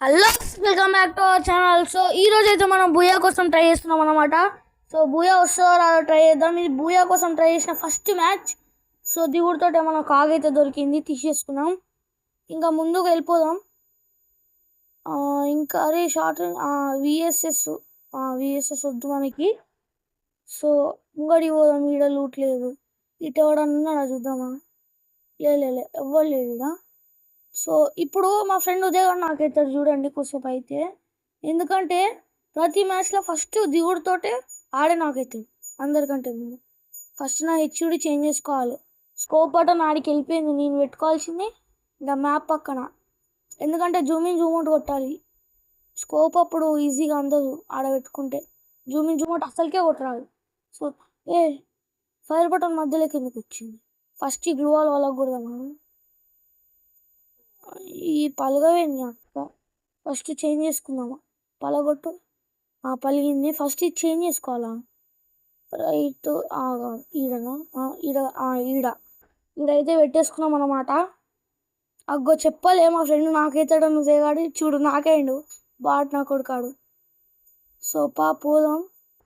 Hello, welcome back to our channel. So ఈ రోజు అయితే మనం బూయా కోసం ట్రై చేస్తున్నాం అనమాట. సో బూయా వస్తుందో రాదో ట్రై చేద్దాం. ఇది బూయా కోసం ట్రై చేసిన ఫస్ట్ మ్యాచ్. సో దిగుడుతో మనం కాగైతే దొరికింది, తీసేసుకున్నాం. ఇంకా ముందుకు వెళ్ళిపోదాం. ఇంకా అరే షార్ట్ విఎస్ఎస్ విఎస్ఎస్ వద్దు మనకి. సో ముంగడి పోదాం. ఈడ లూట్ లేదు. ఇటు ఎవడన్నా చూద్దామా? లే ఎవ్వరు లేదు ఈడ. సో ఇప్పుడు మా ఫ్రెండ్ ఉదయ్ గారు నాకైతాడు చూడండి కొద్దిసేపు అయితే. ఎందుకంటే ప్రతి మ్యాచ్లో ఫస్ట్ దిగుడుతోటే ఆడే నాకైతాడు అందరికంటే ముందు. ఫస్ట్ నా హెచ్యూడి చేంజ్ చేసుకోవాలి. స్కోప్ బటన్ ఆడికి వెళ్ళిపోయింది, నేను పెట్టుకోవాల్సింది ఇంకా మ్యాప్ పక్కన. ఎందుకంటే జూమిన్ జూమౌట్ కొట్టాలి. స్కోప్ అప్పుడు ఈజీగా అందదు ఆడ పెట్టుకుంటే. జూమిన్ జూమౌట్ అసలుకే కొట్టరాదు. సో ఫైర్ బటన్ మధ్యలోకి ఎందుకు వచ్చింది? ఫస్ట్ ఈ గ్లూ వాల్ వాళ్ళకు కూడా ఈ పలగవేంది అక్క? ఫస్ట్ చేంజ్ చేసుకుందామా? పలగొట్టు. పలిగింది. ఫస్ట్ ఇది చేంజ్ చేసుకోవాలా? రైట్ ఈడనా? ఈడైతే పెట్టేసుకున్నాం అన్నమాట. అగ్గో చెప్పలే మా ఫ్రెండ్ నాకైతాడు నువ్వేగాడి చూడు, నాకేండు బాట్ నా కొడుకాడు. సో పోదాం.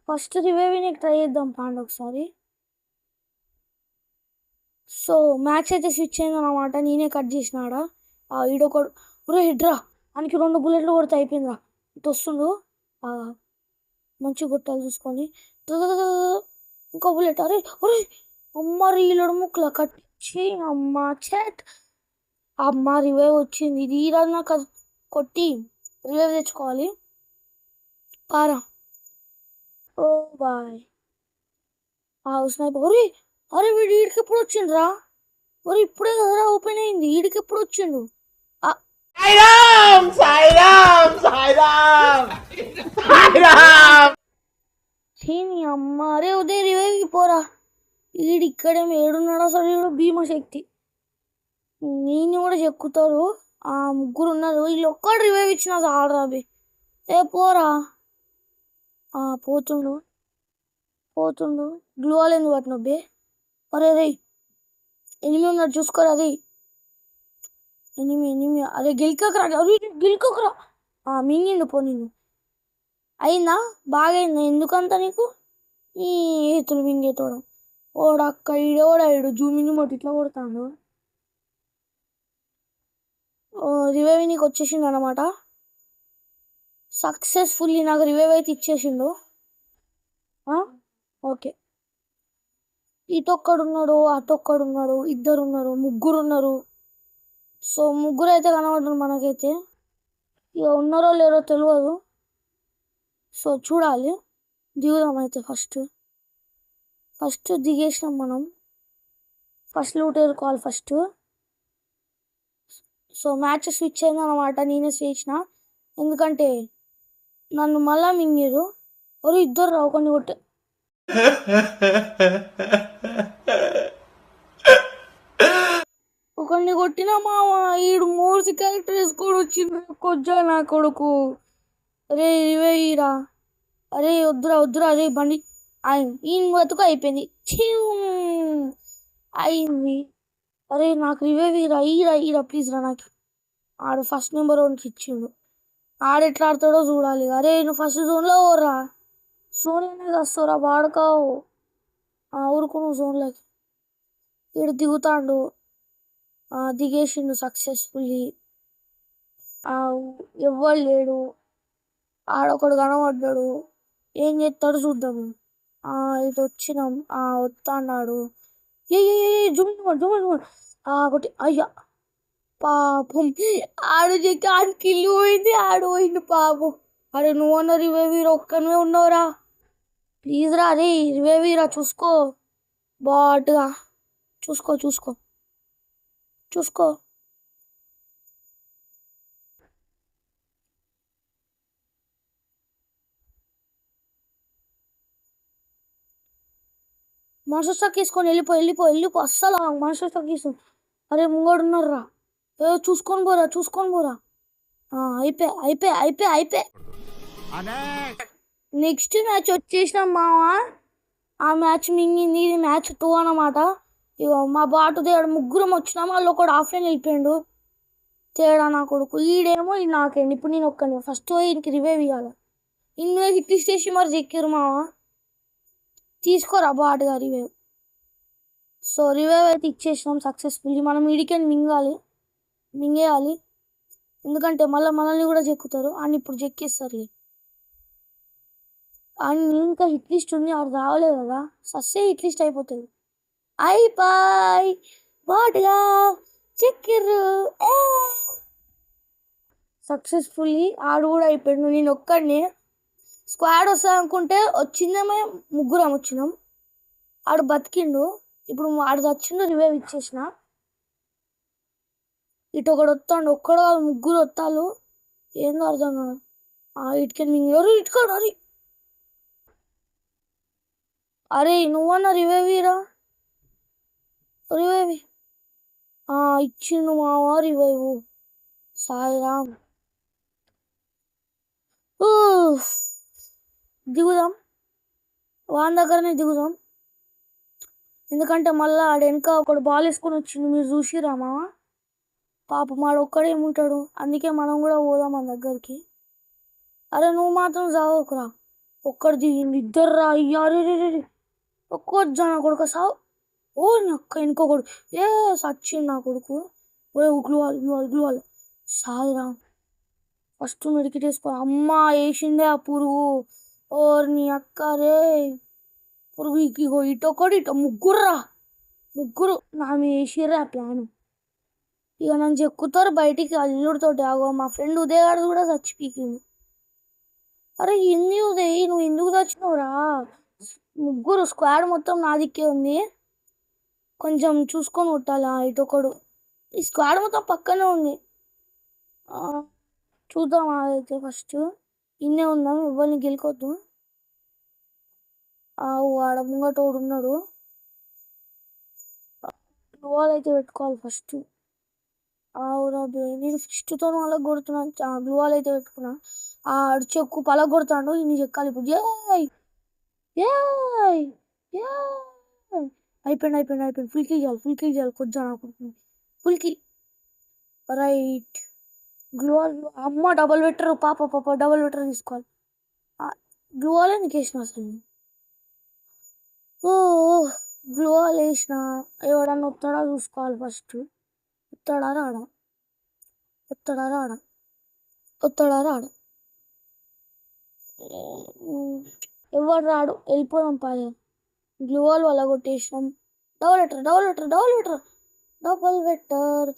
ఫస్ట్ రివైవింగ్ ట్రై చేద్దాం పాండి ఒకసారి. సో మ్యాచ్ అయితే స్విచ్ అయింది అన్నమాట. నేనే కట్ చేసినాడా ఈడొకడు. ఒరే హెడ్రా, ఆయనకి 2 బుల్లెట్లు కొడితే అయిపోయిందిరా. ఇటు వస్తుండు. మంచిగా కొట్టాలి చూసుకొని. ఇంకో బుల్లెట్. అరే ఒరే అమ్మ రీలోడు ముక్కల కట్టించి అమ్మ చాట్. అమ్మ రివైవ్ వచ్చింది. ఇది ఈ రోజు నాకు కొట్టి రివైవ్ తెచ్చుకోవాలి. పారా. ఓ బాయ్. స్నైపర్. ఒరే అరే వీడు ఈడికి ఎప్పుడు వచ్చిండ్రా? ఒరే ఇప్పుడే కదరా ఓపెన్ అయింది, ఈడికి ఎప్పుడు వచ్చిండు? అమ్మ అరే ఉదయ్ రివైవ్కి పోరా. ఈడిక్కడేం ఏడున్నాడు అసలు? ఈడు భీమశక్తి. నేను కూడా చెక్కుతారు. ముగ్గురు ఉన్నారు. వీళ్ళు ఒక్కడు రివైవ్ ఇచ్చిన చాలు రాబి. పోరా. పోతుండు. గ్లూ వాల్ ఎందుకు పట్టిన బే? అరే రే ఎనిమి ఉన్నాడు చూసుకోరా. అది ఎనిమి. అరే గెలికకరా, గెలికకరా. మింగిండు పో. నిన్ను అయిందా? బాగా అయిందా? ఎందుకంత నీకు ఈ ఏతులు మింగేతోడు? ఓడక్క ఈడోడాడు జూమిని మొట్టి ఇట్లా కొడతాడు. రివైవ్ నీకు వచ్చేసిండు అనమాట. సక్సెస్ఫుల్లీ నాకు రివైవ్ అయితే ఇచ్చేసిండు. ఓకే, ఇటొక్కడున్నాడు, అటొక్కడున్నాడు, ఇద్దరున్నారు, ముగ్గురున్నారు. సో ముగ్గురు అయితే కనబడుతున్నారు మనకైతే. ఇక ఉన్నారో లేరో తెలియదు. సో చూడాలి. దిగుదాం అయితే. ఫస్ట్ దిగేసినాం మనం. ఫస్ట్ లూట్ ఎదుర్కోవాలి ఫస్ట్. సో మ్యాచ్ స్విచ్ అయింది అనమాట. నేనే స్విచ్న ఎందుకంటే నన్ను మళ్ళా మింగిరు. ఒరు ఇద్దరు రావు కొన్ని కొట్టే. ఒకరిని కొట్టిన మామ ఈడు 3 క్యారెక్టర్ వేసుకొని వచ్చింది కొజ్జా నా కొడుకు. అరే రివేరా. అరే వద్దురా. అరే బండి ఈయన బతుకు అయిపోయింది. అయింది. అరే నాకు రివైవ్ ఈరా ప్లీజ్ రా. నాకు ఆడు ఫస్ట్ నెంబర్ 1కి ఇచ్చిండు. ఆడెట్లా ఆడతాడో చూడాలి. అరే నువ్వు ఫస్ట్ జోన్లో ఓర్రా. జోన్లోనే వస్తావురా వాడుకావు. ఊరుకు నువ్వు జోన్లోకి. ఈడు దిగుతాడు. దిగేసిండు సక్సెస్ఫుల్లీ. ఎవ్వరు లేడు. ఆడొకడు కనబడ్డాడు. ఏం చేస్తాడు చూద్దాము. ఇటు వచ్చినాం. వస్తాడు. జుమ్ ఒకటి. అయ్యా పాపం ఆడు చెక్కి ఇల్లు పోయింది. పోయిండు పాపం. అరే నువ్వన్న రివైవీరా ఒక్కనే ఉన్నావురా. ప్లీజ్ రా. అరే రివైవీరా చూసుకో బాట్గా. చూసుకో మనుషులు స్టాక్ తీసుకొని వెళ్ళిపో అస్సలు మనుషులు స్టాక్ తీసుకొని. అరే ముంగడు ఉన్నారా? చూసుకొని పోరా. అయిపోయి. నెక్స్ట్ మ్యాచ్ వచ్చేసినాం మావా. ఆ మ్యాచ్ మింగింది. ఇది మ్యాచ్ 2 అన్నమాట. ఇక మా బాటు దగ్గర ముగ్గురం వచ్చినాం. వాళ్ళు ఒకడు ఆఫ్లైన్ వెళ్ళిపోయాడు. తేడా నా కొడుకు ఈడేమో ఇది నాకేండి ఇప్పుడు నేను ఒక్కని ఫస్ట్ పోయి ఇంక రివైవ్ ఇవ్వాలి ఇన్వే హిట్ స్టేసి మరి చెక్కిరు మావా తీసుకోరా బాటుగా రివైవ్ సో రివైవ్ అయితే ఇచ్చేసినాం సక్సెస్ఫుల్లీ మనం ఇడికెన్ మింగేయాలి ఎందుకంటే మనల్ని కూడా చెక్కుతారు అని ఇప్పుడు చెక్కేస్తారులే అని ఇంకా హిట్ లిస్ట్ ఉంది ఆడు రావలేదు కదా సస్సే హిట్ లిస్ట్ అయిపోతుంది అయిపోయి బాటుగా చెక్కిర్రు సక్సెస్ఫుల్లీ ఆడు కూడా అయిపోయాడు నేను ఒక్కడిని స్క్వాడ్ వస్తుంది అనుకుంటే వచ్చిందేమో ముగ్గురం వచ్చినాం ఆడు బతికిండు ఇప్పుడు ఆడు వచ్చిండు రివైవ్ ఇచ్చేసిన ఇటు ఒకడు వస్తాడు ఒక్కడు ముగ్గురు వస్తాలు ఏందో అర్థం కాదు ఇటుకని మింగారు ఇటుకోడు అరే నువ్వన్నా రివైవ్ ఇరా రివైవ్ ఇచ్చిండు మావా రివైవ్ సాయిరామ్ దిగుదాం వాని దగ్గరనే దిగుదాం ఎందుకంటే మళ్ళీ ఆడ వెనక ఒకడు బాల్ వేసుకొని వచ్చిండు మీరు చూసిరా మామ పాప మాడు ఒక్కడేముంటాడు అందుకే మనం కూడా పోదాం మన దగ్గరికి అరే నువ్వు మాత్రం సావుకురా ఒక్కడు దిగింది ఇద్దరు రా అయ్యారు ఒక్క నా కొడుకు సావు ఓ అక్క ఇంకొకడు ఏ సచ్చింది నా కొడుకు ఓ గ్లూవాలి సాయిరా ఫస్ట్ మెడికిటేసుకో అమ్మ వేసిందే ఆ పురుగు ఓర్ నీ అక్క రే పురుగు ఇగో ఇటొకడు ముగ్గురు నా వేసిర్రా ప్లాన్ ఇక నన్ను చెక్కుతారు బయటికి అల్లుడితోటి ఆగో మా ఫ్రెండ్ ఉదయగాడు కూడా చచ్చిపీకింది అరే ఎన్ని ఉదయ్ నువ్వు ఎందుకు చచ్చినావురా ముగ్గురు స్క్వాడ్ మొత్తం నా దిక్కే ఉంది కొంచెం చూసుకొని కొట్టాలా ఇటొకడు ఈ స్క్వాడ్ మొత్తం పక్కనే ఉంది చూద్దాం అదైతే ఫస్ట్ ఇన్నే ఉందాం ఎవరిని గెలుకొద్దు ఆడ ముంగటోడు ఉన్నాడు గ్లూవాల్ అయితే పెట్టుకోవాలి ఫస్ట్ నేను ఫిస్ట్తో అలా కొడుతున్నా గ్లూవాల్ అయితే పెట్టుకున్నా ఆడు చెక్కు పలగొడతాడు ఇన్ని చెక్కాలి ఇప్పుడు అయిపోయింది ఫుల్ కిల్ చేయాలి కొంచెం ఫుల్ కిల్ రైట్ గ్లూవాల్ అమ్మ డబల్ పెట్టరు పాప డబల్ పెట్టర్ తీసుకోవాలి గ్లూవాలే నీకు వేసిన అసలు గ్లూవాల్ వేసిన ఎవడన్నా వస్తాడా చూసుకోవాలి ఫస్ట్ వస్తాడా రాడా ఎవరు రాడు వెళ్ళిపోదాం పాయ గ్లూవాల్ వల్ల కొట్టేసినాం డబల్ వెట్టర్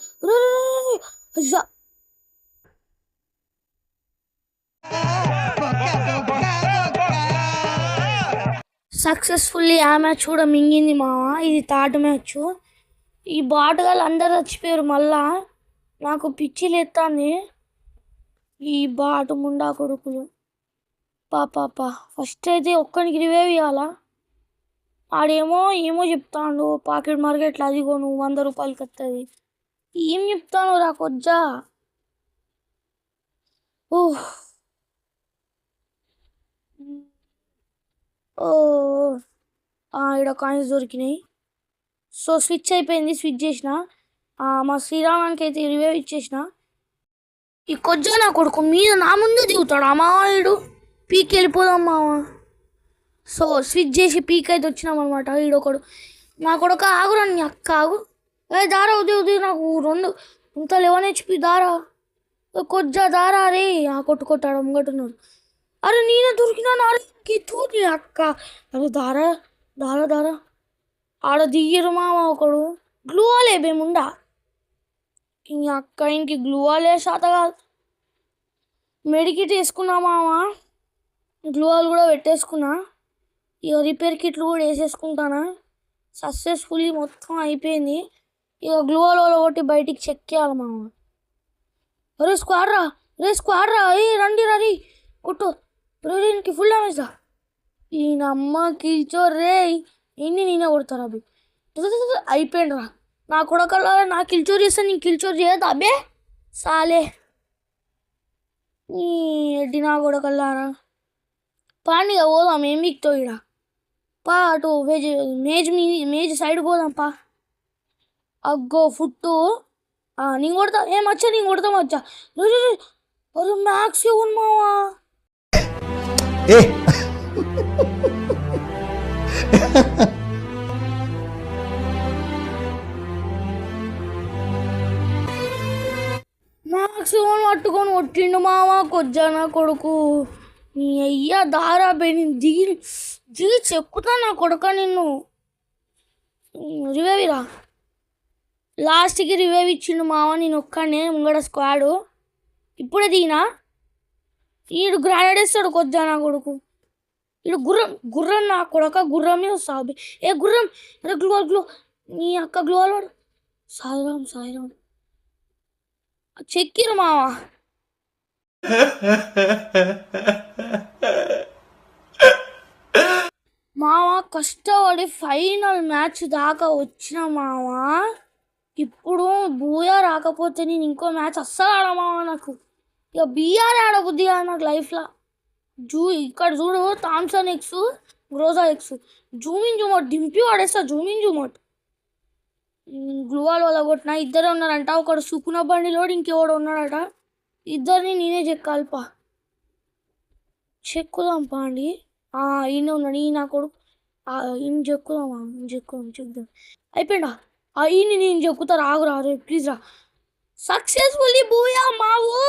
సక్సెస్ఫుల్లీ ఆ మ్యాచ్ కూడా మింగింది మామ ఇది థర్డ్ మ్యాచ్ ఈ బాటగాళ్ళు అందరు చచ్చిపోయారు మళ్ళా నాకు పిచ్చి లేస్తుంది ఈ బాటు ముండా కొడుకులు పాప ఫస్ట్ అయితే ఒక్కనికి రివైవ్ ఇవ్వాలా ఏమో చెప్తాడు పాకెట్ మార్కెట్లో అది కొను 100 రూపాయలకి వస్తుంది ఏం చెప్తాను రా కొజ్జా ఇక్కడ కాయిన్స్ దొరికినాయి సో స్విచ్ అయిపోయింది స్విచ్ చేసిన మా శ్రీరామానికి అయితే రివైవ్ ఇచ్చేసిన ఈ కొజ్జా నా కొడుకు మీద నా ముందు దిగుతాడు అమ్మావాడు పీక్ వెళ్ళిపోదాం మామ సో స్విచ్ చేసి పీక్ అయితే వచ్చినామన్నమాట ఈడొకడు నా కొడుకు ఆగురా నీ అక్క ఆగు దారా ఉదయం నాకు 2 ఇంత 11 HP దారా కొజ్జా దారా రే కొట్టుకొట్టాడు ముంగట్టున్నాడు అరే నేనే దొరికినా నాకి తూరి అక్క అరే దారా ఆడ దిగిరు మామ ఒకడు గ్లూవాలే బేముండా ఇంక అక్క ఇంక గ్లూవాలే శాత కాదు మెడికిట్ వేసుకున్నా మామ గ్లూవాల్ కూడా పెట్టేసుకున్నా ఇక రిపేర్ కిట్లు కూడా వేసేసుకుంటానా సక్సెస్ఫుల్లీ మొత్తం అయిపోయింది ఇక గ్లూవాల్ ఒకటి బయటికి చెక్ చేయాలి మామ రే స్క్వాడ్ రా రండి కొట్టు బ్రోకి ఫుల్ డ్యామేజ్ రా ఈయన అమ్మ కిల్చోర్ రే ఎన్ని నేనే కొడతారు అవి అయిపోయింది రా నా కొడకల్లా నా కిల్చోర్ చేస్తే నేను కిల్చోర్ చేయదు అబ్బే సాలే నీ ఎడ్డి నా కొడకల్లారా పాండిగా పోదాం ఏం వీక్తావు ఇక్కడ పా అటు మేజ్ సైడ్ పోదాం పా అగ్గో ఫుట్టు నేను కొడతా మచ్చా నేను కొడతా మచ్చా మ్యాక్స్ ఇవ్వను మావా ఏ మ్యాక్స్ ఇవ్వను పట్టుకొని కొట్టిండు మావా కొజ్జా కొడుకు నీ అయ్యా దారా బెని దిగి దిగి చెక్కుతా నా కొడుక నిన్ను రివేవిరా లాస్ట్కి రివేవ్ ఇచ్చిండు మావ నేను ఒక్కనే ముంగడ స్క్వాడు ఇప్పుడే దిగినా ఈడు గ్రానైడ్ వేస్తాడు కొద్దా నా కొడుకు ఈడు గుర్రం నా కొడక గుర్రమే వస్తావు గుర్రం అరే గ్లో నీ అక్క గ్లో వాడు సాయిరామ్ చెక్కిరు మావా మావా కష్టపడి ఫైనల్ మ్యాచ్ దాకా వచ్చిన మావా ఇప్పుడు బూయా రాకపోతే నేను ఇంకో మ్యాచ్ అస్సలు ఆడమావా నాకు ఇక బీఆర్ ఆడబుద్ది కాదు నాకు లైఫ్లో ఇక్కడ చూడు Thomson X Groza X zoom in జూమోట్ దింపి వాడేస్తా జూమిన్ జూమోట్ గ్లూవాల్ వల్ల కొట్టిన ఇద్దరే ఉన్నారంట ఒకడు సుకున బండిలోడు ఇంకెవడు ఉన్నాడట ఇద్దరిని నేనే చెక్కాలిపా చెక్కుదాం అండి ఈయన ఉన్నాడు ఈ నా కొడుకు ఈయన చెక్కుదాం అయిపోయిందా ఈయన నేను చెక్కుతా రాగురా రే ప్లీజ్ రా సక్సెస్ఫుల్లీ బూయా మావో